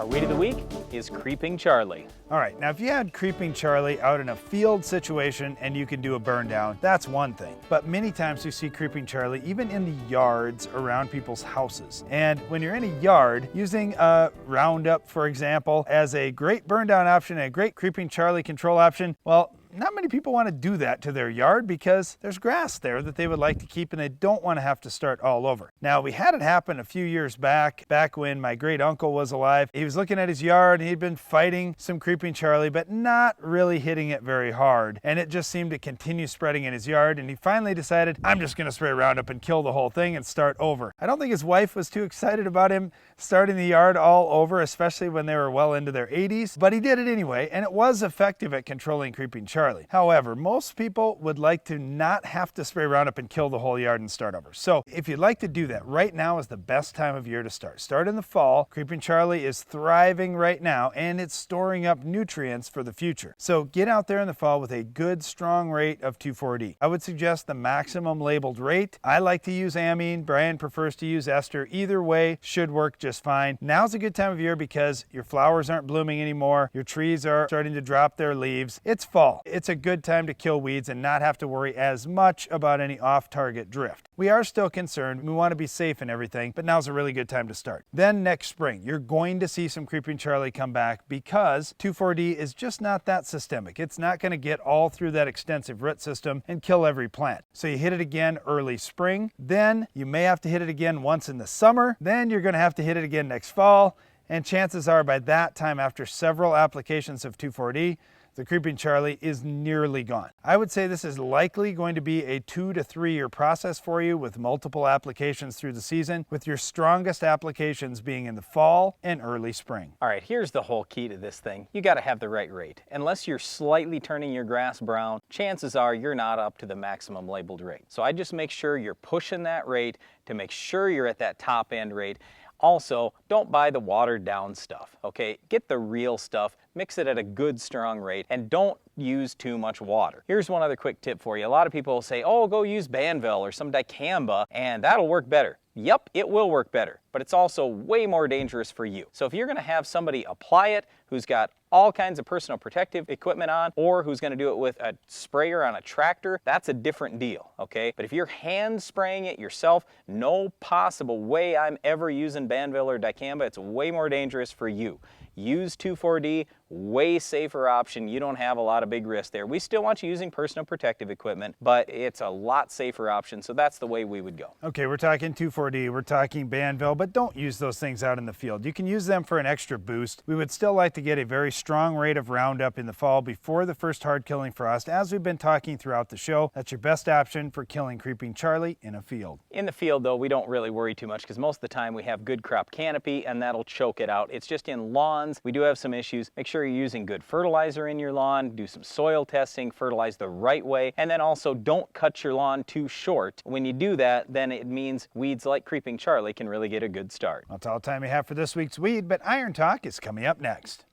Our weed of the week is Creeping Charlie. All right, now if you had Creeping Charlie out in a field situation and you can do a burn down, that's one thing. But many times you see Creeping Charlie even in the yards around people's houses. And when you're in a yard, using a Roundup, for example, as a great burn down option and a great Creeping Charlie control option, well, not many people want to do that to their yard because there's grass there that they would like to keep and they don't want to have to start all over. Now, we had it happen a few years back when my great uncle was alive. He was looking at his yard and he'd been fighting some Creeping Charlie, but not really hitting it very hard. And it just seemed to continue spreading in his yard. And he finally decided, I'm just going to spray Roundup and kill the whole thing and start over. I don't think his wife was too excited about him starting the yard all over, especially when they were well into their 80s, but he did it anyway, and it was effective at controlling Creeping Charlie. However, most people would like to not have to spray Roundup and kill the whole yard and start over. So if you'd like to do that, right now is the best time of year to start. Start in the fall. Creeping Charlie is thriving right now, and it's storing up nutrients for the future. So get out there in the fall with a good, strong rate of 2,4-D. I would suggest the maximum labeled rate. I like to use amine. Brian prefers to use ester. Either way should work just fine. Now's a good time of year because your flowers aren't blooming anymore. Your trees are starting to drop their leaves. It's fall. It's a good time to kill weeds and not have to worry as much about any off-target drift. We are still concerned. We want to be safe and everything, but now's a really good time to start. Then next spring, you're going to see some Creeping Charlie come back because 2,4-D is just not that systemic. It's not going to get all through that extensive root system and kill every plant. So you hit it again early spring, then you may have to hit it again once in the summer, then you're going to have to hit it again next fall, and chances are by that time, after several applications of 2,4-D, the Creeping Charlie is nearly gone. I would say this is likely going to be a 2 to 3 year process for you with multiple applications through the season, with your strongest applications being in the fall and early spring. All right, here's the whole key to this thing. You gotta have the right rate. Unless you're slightly turning your grass brown, chances are you're not up to the maximum labeled rate. So I just make sure you're pushing that rate to make sure you're at that top end rate. Also, don't buy the watered down stuff, okay? Get the real stuff, mix it at a good strong rate, and don't use too much water. Here's one other quick tip for you. A lot of people will say, oh, go use Banvel or some dicamba and that'll work better. Yep, it will work better, but it's also way more dangerous for you. So if you're gonna have somebody apply it who's got all kinds of personal protective equipment on, or who's gonna do it with a sprayer on a tractor, that's a different deal, okay? But if you're hand spraying it yourself, no possible way I'm ever using Banvel or dicamba. It's way more dangerous for you. Use 2,4-D, way safer option. You don't have a lot of big risk there. We still want you using personal protective equipment, but it's a lot safer option, so that's the way we would go. Okay, we're talking 2,4-D, we're talking Banvel, but don't use those things out in the field. You can use them for an extra boost. We would still like to get a very strong rate of Roundup in the fall before the first hard killing frost. As we've been talking throughout the show, that's your best option for killing Creeping Charlie in a field. In the field though, we don't really worry too much because most of the time we have good crop canopy and that'll choke it out. It's just in lawns, we do have some issues. Make sure you're using good fertilizer in your lawn, do some soil testing, fertilize the right way, and then also don't cut your lawn too short. When you do that, then it means weeds like Creeping Charlie can really get a good start. That's all the time we have for this week's weed, but Iron Talk is coming up next.